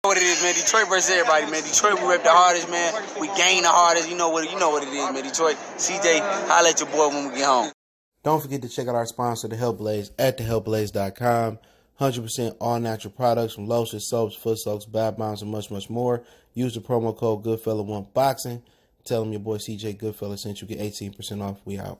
What it is, man. Detroit versus everybody, man. Detroit, we rep the hardest, man. We gain the hardest. You know what it is, man. Detroit, CJ, holla at your boy when we get home. Don't forget to check out our sponsor, The Health Blaze, at thehealthblaze.com. 100% all natural products from lotions, soaps, foot soaks, bath bombs, and much, much more. Use the promo code Goodfella1Boxing. Tell them your boy CJ Goodfella sent you. Get 18% off. We out.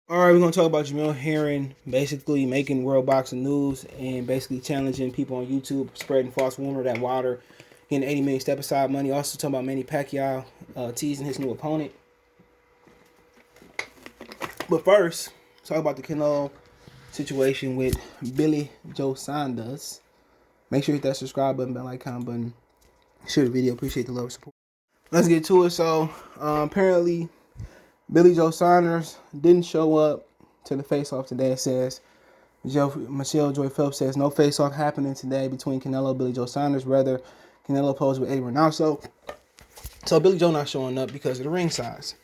All right, we're going to talk about Jamel Herring basically making world boxing news and basically challenging people on YouTube, spreading false rumor that Wilder getting 80 million step-aside money. Also talking about Manny Pacquiao teasing his new opponent. But first, talk about the Canelo situation with Billy Joe Saunders. Make sure you hit that subscribe button, bell icon button. Share the video. Appreciate the love and support. Let's get to it. So, apparently, Billy Joe Saunders didn't show up to the face-off today. It says, Michelle Joy Phelps says, no face-off happening today between Canelo and Billy Joe Saunders. Rather, Canelo posed with Eddie Reynoso. So, Billy Joe not showing up because of the ring size.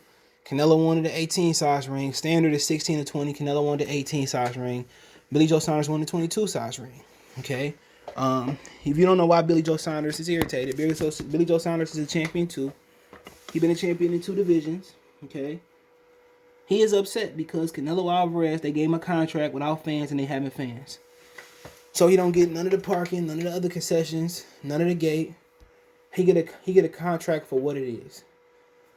Canelo wanted the 18 size ring. Standard is 16 to 20. Canelo wanted the 18 size ring. Billy Joe Saunders wanted the 22 size ring. Okay? If you don't know why Billy Joe Saunders is irritated, Billy Joe Saunders is a champion too. He's been a champion in 2 divisions. Okay? He is upset because Canelo Alvarez, they gave him a contract without fans and they having fans. So he don't get none of the parking, none of the other concessions, none of the gate. He get a contract for what it is.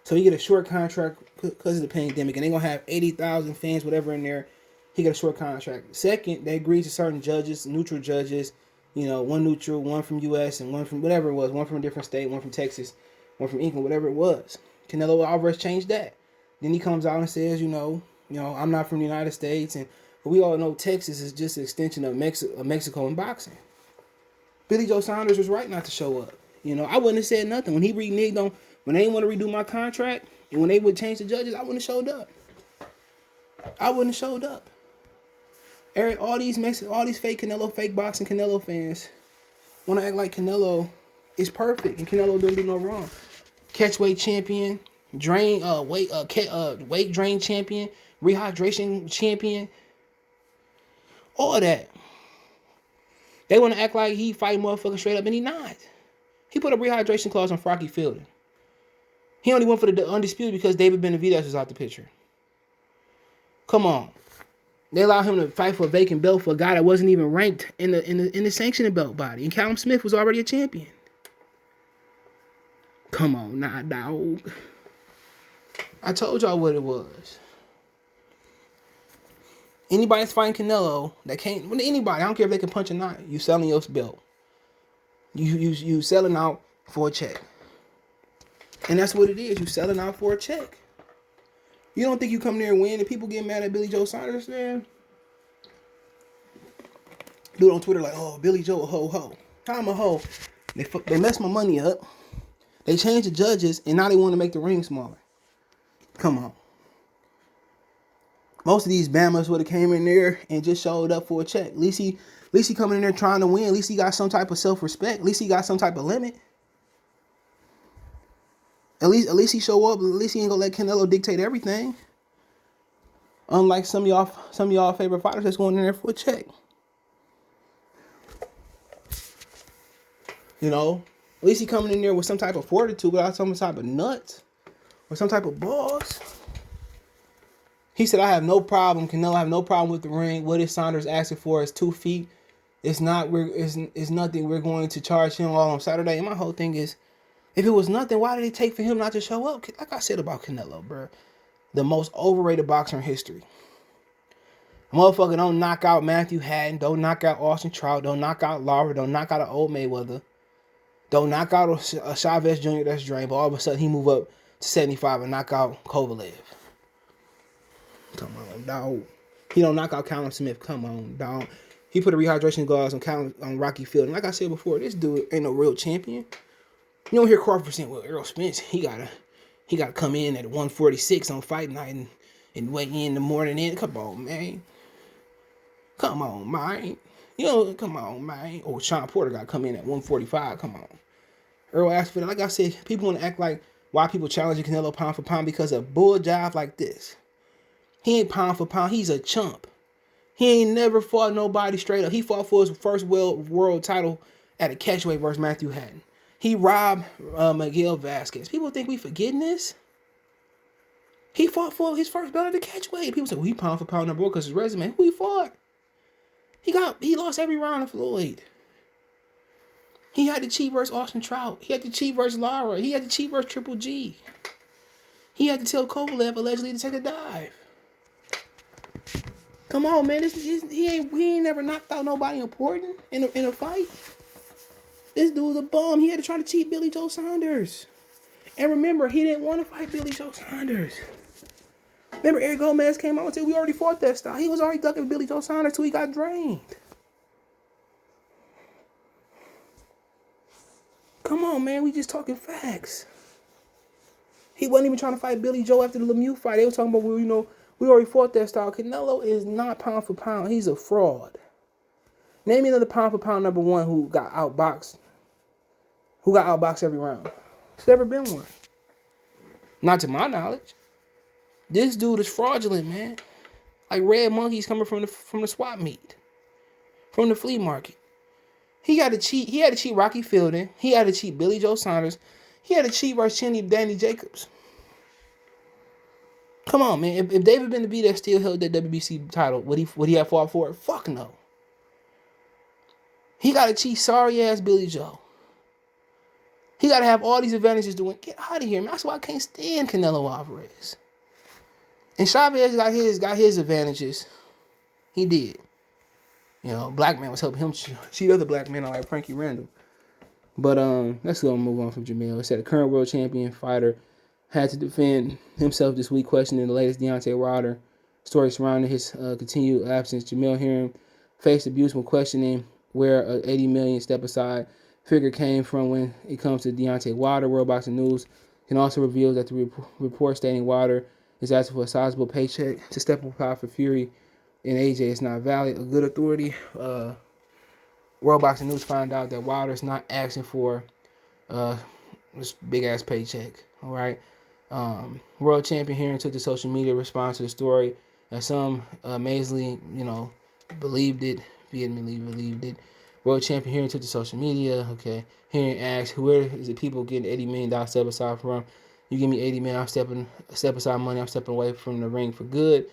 So he get a short contract because of the pandemic, and they're going to have 80,000 fans, whatever in there. He got a short contract. Second, they agreed to certain judges, neutral judges, you know, one neutral, one from U.S., and one from whatever it was, one from a different state, one from Texas, one from England, whatever it was. Canelo Alvarez changed that. Then he comes out and says, you know, I'm not from the United States, but we all know Texas is just an extension of Mexico in boxing. Billy Joe Saunders was right not to show up. You know, I wouldn't have said nothing. When he reneged on, when they didn't want to redo my contract, and when they would change the judges, I wouldn't have showed up. All these fake Canelo, fake boxing Canelo fans want to act like Canelo is perfect and Canelo don't do no wrong. Catchweight champion, weight drain champion, rehydration champion, all of that. They want to act like he fight motherfuckers straight up, and he not. He put a rehydration clause on Rocky Fielding. He only went for the undisputed because David Benavidez was out the picture. Come on. They allowed him to fight for a vacant belt for a guy that wasn't even ranked in the sanctioning belt body. And Callum Smith was already a champion. Come on, nah, dog. I told y'all what it was. Anybody that's fighting Canelo that can't, anybody, I don't care if they can punch or not, you selling your belt. You selling out for a check. And that's what it is. You selling out for a check. You don't think you come there and win and people get mad at Billy Joe Saunders, man? Dude on Twitter like, oh, Billy Joe a ho. I'm a ho. They messed my money up. They changed the judges and now they want to make the ring smaller. Come on. Most of these Bammers would have came in there and just showed up for a check. At least he coming in there trying to win. At least he got some type of self-respect. At least he got some type of limit. At least he show up. At least he ain't gonna let Canelo dictate everything. Unlike some of y'all favorite fighters that's going in there for a check. You know, at least he coming in there with some type of fortitude, without some type of nuts or some type of balls. He said, I have no problem. Canelo, I have no problem with the ring. What is Saunders asking for is 2 feet. It's nothing. We're going to charge him all on Saturday. And my whole thing is, if it was nothing, why did it take for him not to show up? Like I said about Canelo, bro. The most overrated boxer in history. Motherfucker don't knock out Matthew Hatton. Don't knock out Austin Trout. Don't knock out Lawler. Don't knock out an old Mayweather. Don't knock out a Chavez Jr. that's drained. But all of a sudden, he move up to 75 and knock out Kovalev. Come on, dog. He don't knock out Callum Smith. Come on, dog. He put a rehydration gloves on Rocky Fielding. Like I said before, this dude ain't no real champion. You don't hear Crawford saying, well, Errol Spence, he gotta come in at 146 on fight night and weigh in the morning in. Come on, man. Come on, man. You know, come on, man. Or Sean Porter gotta come in at 145. Come on. Errol asked for that. Like I said, people want to act like why people challenging Canelo pound for pound because of bull jive like this. He ain't pound for pound. He's a chump. He ain't never fought nobody straight up. He fought for his first world title at a catchweight versus Matthew Hatton. He robbed Miguel Vasquez. People think we forgetting this. He fought for his first belt at the catchweight. People say, well, he pound for pound number one because his resume. Who he fought? He lost every round to Floyd. He had to cheat versus Austin Trout. He had to cheat versus Lara. He had to cheat versus Triple G. He had to tell Kovalev allegedly to take a dive. Come on, man. He ain't never knocked out nobody important in a fight. This dude's a bum. He had to try to cheat Billy Joe Saunders. And remember, he didn't want to fight Billy Joe Saunders. Remember, Eric Gomez came out and said, we already fought that style. He was already ducking Billy Joe Saunders till he got drained. Come on, man. We just talking facts. He wasn't even trying to fight Billy Joe after the Lemieux fight. They were talking about, well, you know, we already fought that style. Canelo is not pound for pound. He's a fraud. Name me another pound for pound number one who got outboxed. Who got outboxed every round. There's never been one. Not to my knowledge. This dude is fraudulent, man. Like red monkeys coming from the swap meet. From the flea market. He had to cheat Rocky Fielding. He had to cheat Billy Joe Saunders. He had to cheat versus Danny Jacobs. Come on, man. If David Benavidez still held that WBC title, would he have fought for it? Fuck no. He got to cheat sorry ass Billy Joe. He got to have all these advantages to win. Get out of here, man. That's why I can't stand Canelo Alvarez. And Chavez got his advantages. He did. You know, black man was helping him cheat other black men like Frankie Randall. But let's go and move on from Jamel. It said a current world champion fighter had to defend himself this week, questioning the latest Deontay Wilder story surrounding his continued absence. Jamel Hiram faced abuse when questioning where a $80 million step-aside figure came from when it comes to Deontay Wilder. World Boxing News can also reveal that the report stating Wilder is asking for a sizable paycheck to step aside for Fury and AJ is not valid. A good authority, World Boxing News found out that Wilder is not asking for this big-ass paycheck, all right? World champion Hiram took to social media response to the story, and some amazingly, believed it, vehemently believed it. World champion Hiram took to social media, okay? Hiram asked, where is the people getting $80 million step aside from? You give me $80 million, I'm step aside money, I'm stepping away from the ring for good.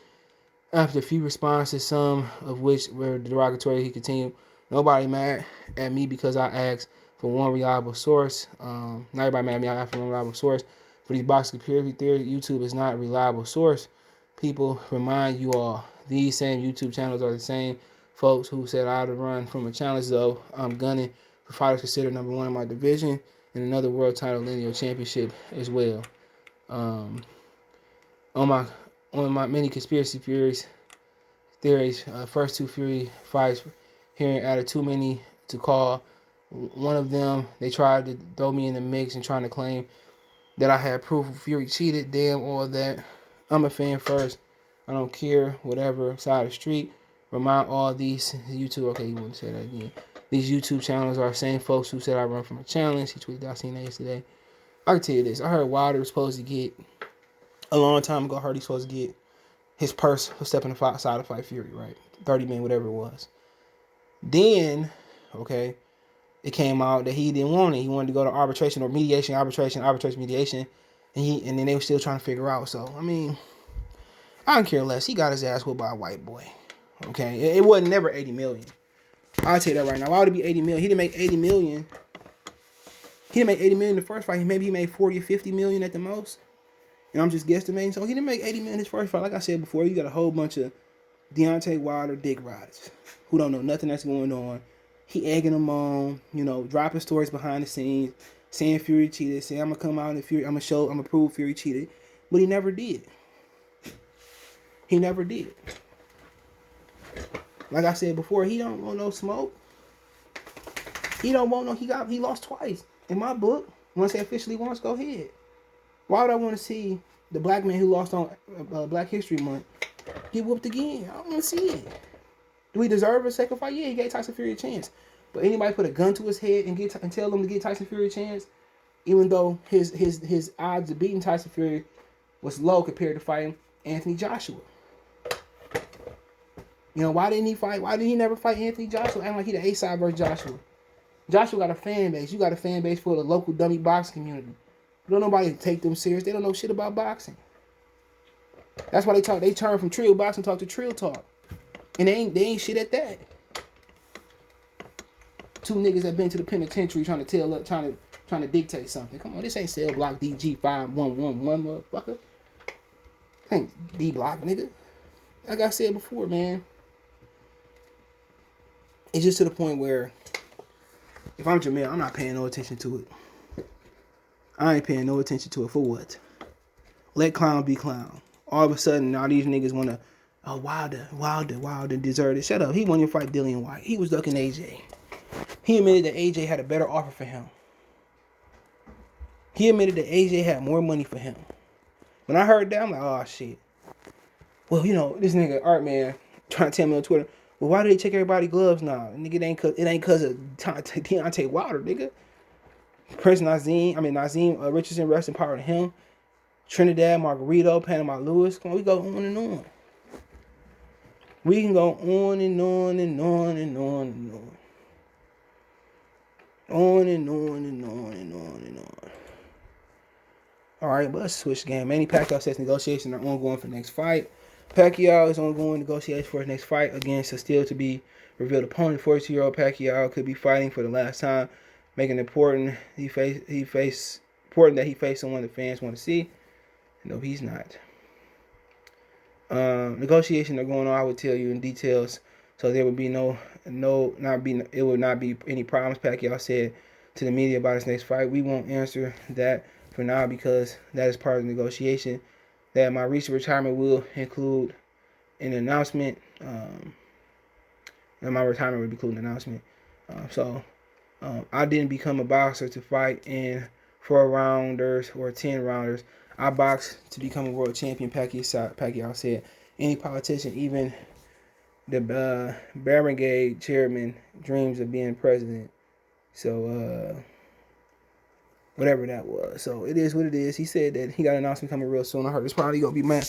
After a few responses, some of which were derogatory, he continued, nobody mad at me because I asked for one reliable source. Not everybody mad at me, I asked for one reliable source. For these boxing conspiracy theories, YouTube is not a reliable source. People remind you all, these same YouTube channels are the same folks who said I had to run from a challenge, though I'm gunning for fighters considered number one in my division and another world title lineal championship as well. On my many conspiracy theories, first two Fury fights, Hiram added too many to call. One of them, they tried to throw me in the mix and trying to claim that I had proof Fury cheated. Damn all that. I'm a fan first. I don't care, whatever, side of the street. Remind all these YouTube, okay, you want to say that again. These YouTube channels are the same folks who said I run from a challenge. He tweeted, I seen that yesterday. I can tell you this. I heard Wilder was supposed to get, a long time ago, I heard he's supposed to get his purse for stepping aside to fight Fury, right? 30 million, whatever it was. Then, okay, it came out that he didn't want it. He wanted to go to arbitration or mediation, mediation. And then they were still trying to figure out. So, I mean, I don't care less. He got his ass whooped by a white boy. Okay? It wasn't never 80 million. I'll tell you that right now. Why would it be 80 million? He didn't make 80 million. He didn't make 80 million in the first fight. Maybe he made 40 or 50 million at the most. And I'm just guesstimating. So he didn't make 80 million in his first fight. Like I said before, you got a whole bunch of Deontay Wilder dick riders who don't know nothing that's going on. He egging them on, dropping stories behind the scenes, saying Fury cheated, saying I'm gonna come out and Fury, I'm gonna prove Fury cheated, but he never did. He never did. Like I said before, he don't want no smoke. He don't want no. He lost twice in my book. Once he officially wants, go ahead. Why would I want to see the black man who lost on Black History Month get whooped again? I don't want to see it. Do he deserve a second fight? Yeah, he gave Tyson Fury a chance. But anybody put a gun to his head and tell him to give Tyson Fury a chance, even though his odds of beating Tyson Fury was low compared to fighting Anthony Joshua. Why didn't he fight? Why did he never fight Anthony Joshua? Acting like he the A-side versus Joshua. Joshua got a fan base. You got a fan base for the local dummy boxing community. Don't nobody take them serious. They don't know shit about boxing. That's why they talk. They turn from trill boxing talk to trill talk, and they ain't shit at that. Two niggas that been to the penitentiary trying to dictate something. Come on, this ain't cell block DG 5111 motherfucker. Ain't D block nigga. Like I said before, man. It's just to the point where if I'm Jamel, I'm not paying no attention to it. I ain't paying no attention to it for what? Let clown be clown. All of a sudden, all these niggas want to, oh, Wilder deserted. Shut up. He won your fight, Dillian White. He was ducking AJ. He admitted that AJ had a better offer for him. He admitted that AJ had more money for him. When I heard that, I'm like, oh, shit. Well, you know, this nigga, Art Man, trying to tell me on Twitter, well, why do they check everybody's gloves now? Nigga, it ain't cause of Deontay Wilder, nigga. Prince Nazim Richardson, rest in power to him. Trinidad, Margarito, Panama Lewis. Come on, we go on and on. We can go on and on and on and on and on. On and on and on and on and on. Alright, but let's switch the game. Manny Pacquiao says negotiations are ongoing for the next fight. Pacquiao is ongoing negotiations for his next fight against a still to be revealed opponent. 42-year-old Pacquiao could be fighting for the last time, making it important that he face someone the fans want to see. No, he's not. Negotiations are going on. I would tell you in details, so there would be it would not be any problems. Pacquiao said to the media about his next fight, "We won't answer that for now because that is part of the negotiation. That my recent retirement will include an announcement. And my retirement would include an announcement. I didn't become a boxer to fight in 4-rounders or 10-rounders. I boxed to become a world champion," Pacquiao said. Any politician, even the Barricade chairman, dreams of being president. So, whatever that was. So, it is what it is. He said that he got an announcement coming real soon. I heard it's probably going to be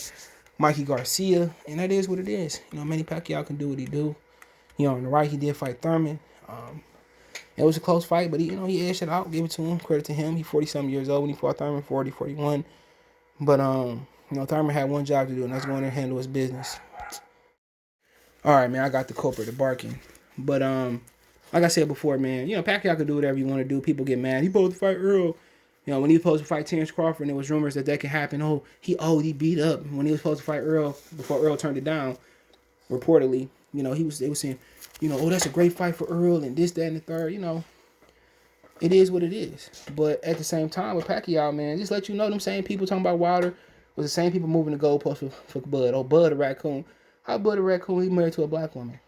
Mikey Garcia. And that is what it is. You know, Manny Pacquiao can do what he do. You know, on the right, he did fight Thurman. It was a close fight, but he edged it out. Give it to him. Credit to him. He's 40-something years old when he fought Thurman, 40, 41. But, Thurman had one job to do, and that's going to handle his business. All right, man, I got the culprit, the barking. But, like I said before, man, Pacquiao can do whatever you want to do. People get mad. He supposed to fight Earl. When he was supposed to fight Terrence Crawford, and there was rumors that can happen. Oh, he beat up. When he was supposed to fight Earl, before Earl turned it down, reportedly, they were saying, oh, that's a great fight for Earl, and this, that, and the third, It is what it is. But at the same time, with Pacquiao, man, just let you know them same people talking about Wilder was the same people moving the goalposts for Bud. Oh, Bud a raccoon. How Bud a raccoon? He married to a black woman.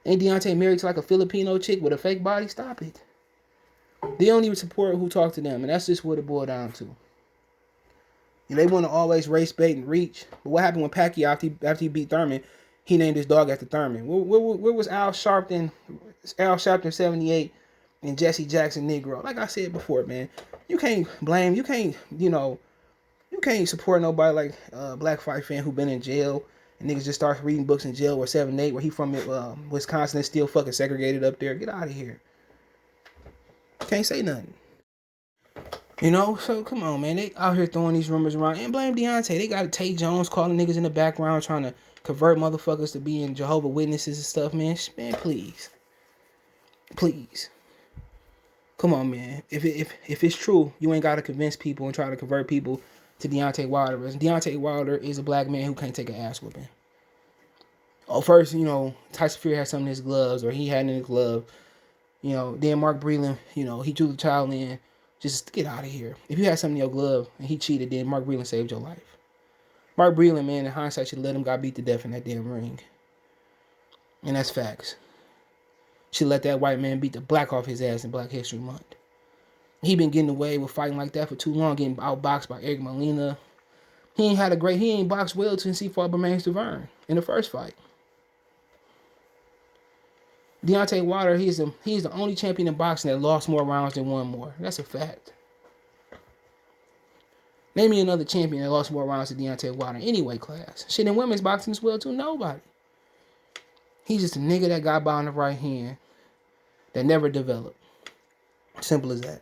Ain't Deontay married to like a Filipino chick with a fake body? Stop it. They don't even support who talk to them, and that's just what it boiled down to. They want to always race bait and reach. But what happened when Pacquiao, after he beat Thurman, he named his dog after Thurman? Where was Al Sharpton 78 and Jesse Jackson Negro? Like I said before, man, you can't support nobody like a black fight fan who been in jail and niggas just start reading books in jail or 7-8 where he from Wisconsin is still fucking segregated up there. Get out of here. Can't say nothing. So come on, man. They out here throwing these rumors around and blame Deontay. They got Tate Jones calling niggas in the background trying to convert motherfuckers to being Jehovah's Witnesses and stuff, man. Man, please. Please. Come on, man. If it's true, you ain't got to convince people and try to convert people to Deontay Wilder. Deontay Wilder is a black man who can't take an ass whooping. Oh, first, Tyson Fury had something in his gloves, or he had it in his glove. Then Mark Breland, he drew the child in. Just get out of here. If you had something in your glove and he cheated, then Mark Breland saved your life. Mark Breland, man, in hindsight, should let him got beat to death in that damn ring. And that's facts. Should let that white man beat the black off his ass in Black History Month. He been getting away with fighting like that for too long, getting outboxed by Eric Molina. He ain't boxed well since he fought Bermane Stiverne in the first fight. Deontay Wilder, he's the only champion in boxing that lost more rounds than won more. That's a fact. Name me another champion that lost more rounds than Deontay Wilder in any weight class. Shit, in women's boxing as well too, nobody. He's just a nigga that got by on the right hand that never developed. Simple as that.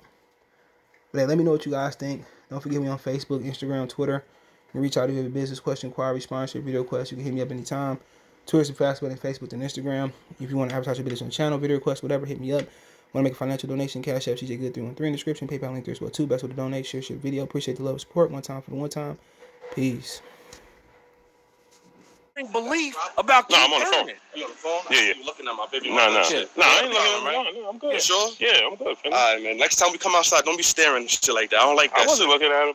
But hey, let me know what you guys think. Don't forget me on Facebook, Instagram, Twitter. You can reach out if you have a business question, inquiry, sponsorship, video request. You can hit me up anytime. Twitter's the fastest way than Facebook and Instagram. If you want to advertise your business on the channel, video request, whatever, hit me up. Want to make a financial donation, Cash App, CJ Good 313 in the description. PayPal link there as well too. Best way to donate, share video. Appreciate the love and support. One time for the one time. Peace. Belief about I'm on the phone. You on the phone? Yeah. You looking at my baby? No, I ain't looking. No, I'm good. You sure? Yeah, I'm good. All right, man. Next time we come outside, don't be staring and shit like that. I don't like that. I wasn't looking at him.